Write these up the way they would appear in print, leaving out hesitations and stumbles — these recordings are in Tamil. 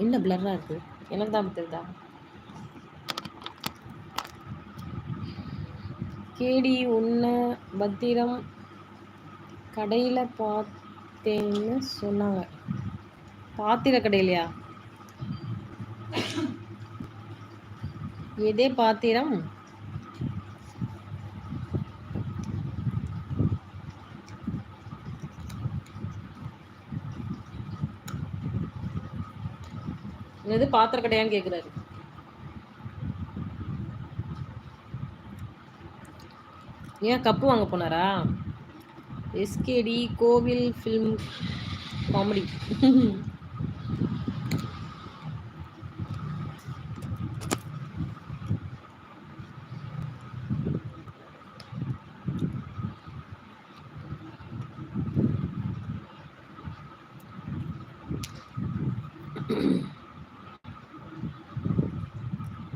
என்ன பிளர்ரா இருக்கு? எனக்கு தான் தெரியுதா? கேடி உன்ன பத்திரம் கடையில பார்த்தேன்னு சொன்னாங்க. பாத்திர கடையிலையா? எதே பாத்திரம்? எது பாத்திர கடையான்னு கேக்குறாரு. ஏன் கப்பு வாங்க போனாரா? எஸ்கேடி கோவில் ஃபிலிம் காமெடி.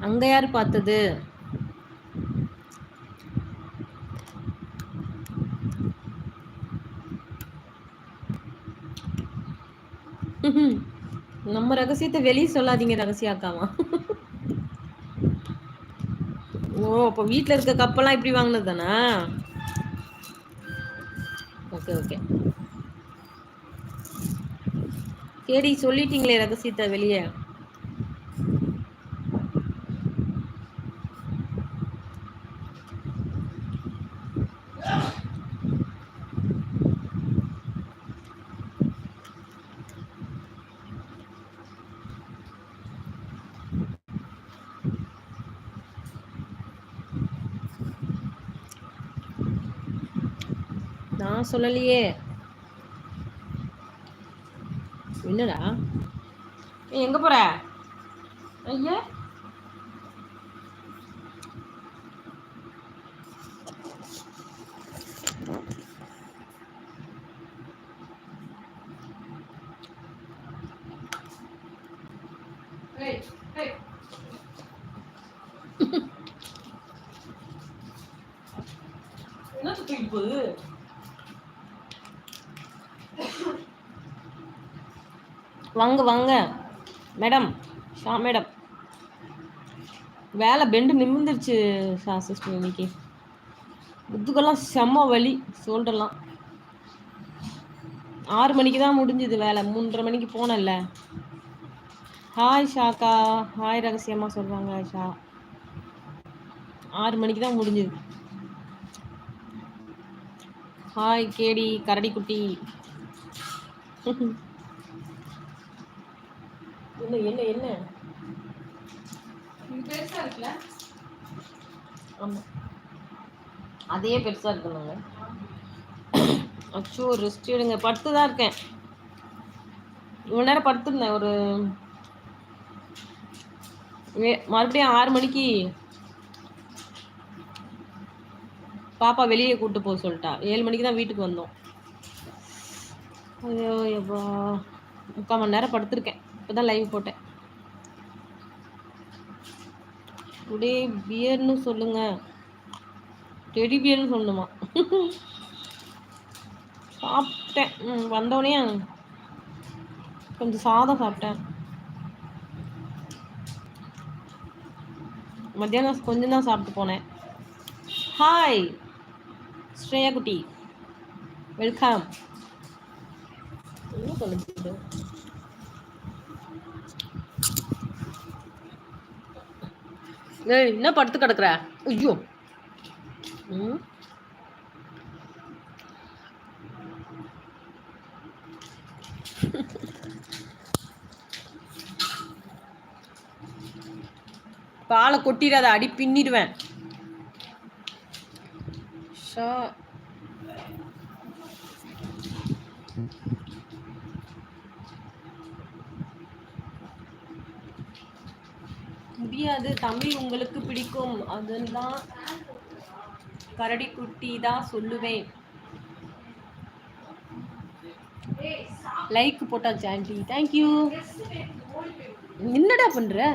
அங்க யாரு பார்த்தது? நம்ம ரகசியத்தை வெளியே சொல்லாதீங்க ரகசியாக்காமா. ஓ அப்ப வீட்டுல இருக்க கப்பெல்லாம் இப்படி வாங்கினது தானா? Okay okay. கேடி சொல்லிட்டீங்களே ரகசியத்தை வெளியே. நான் சொல்லலையே. என்னடா எங்க போற? ஐயா என்ன தூக்கிட்டு போகுது? வாங்க வாங்க மேடம், ஷா மேடம். வேலை பெண்டு நிமிந்துருச்சு ஷா சிஸ்டர். இன்னைக்கு முதுகெல்லாம் செம்ம வலி, சொல்றலாம். 6 மணிக்கு தான் முடிஞ்சுது வேலை. 3:30 மணிக்கு போனல. ஹாய் ஷாக்கா. ஹாய் ரகசியமா சொல்றாங்க ஷா. 6 மணிக்கு தான் முடிஞ்சுது. ஹாய் கேடி கரடி குட்டி. என்ன என்ன என்ன பெருசா இருக்குல்ல? ஆமா அதே பெருசா இருக்குங்க. அச்சோ ரெஸ்ட் எடுங்க. படுத்து தான் இருக்கேன். இவ்வளோ நேரம் படுத்துருந்தேன். ஒரு மறுபடியும் 6 மணிக்கு பாப்பா வெளியே கூப்பிட்டு போக சொல்லிட்டா. 7 மணிக்கு தான் வீட்டுக்கு வந்தோம். ஐயோ எப்பா 3/4 மணி நேரம் படுத்திருக்கேன். இப்போதான் லைவ் போட்டேன். டுடே பியர்னு சொல்லுங்க. டெடி பியர்னு சொல்லணுமா? சாப்பிட்டேன். வந்தோடனே கொஞ்சம் சாதம் சாப்பிட்டேன். மத்தியானம் கொஞ்சம் தான் சாப்பிட்டு போனேன். ஹாய் ஸ்ரேயா குட்டி, வெல்கம். என்ன பண்ணுது? என்ன படுத்து கிடக்குற? ஐயோ பாலை கொட்டிடாத, அடி பின்னிடுவேன். முடியாது. தமிழ் உங்களுக்கு பிடிக்கும், அதுதான் கரடி குட்டி தான் சொல்லுவேன். லைக் போட்டாச்சு ஆண்டி. தேங்க்யூ. என்னடா பண்ற?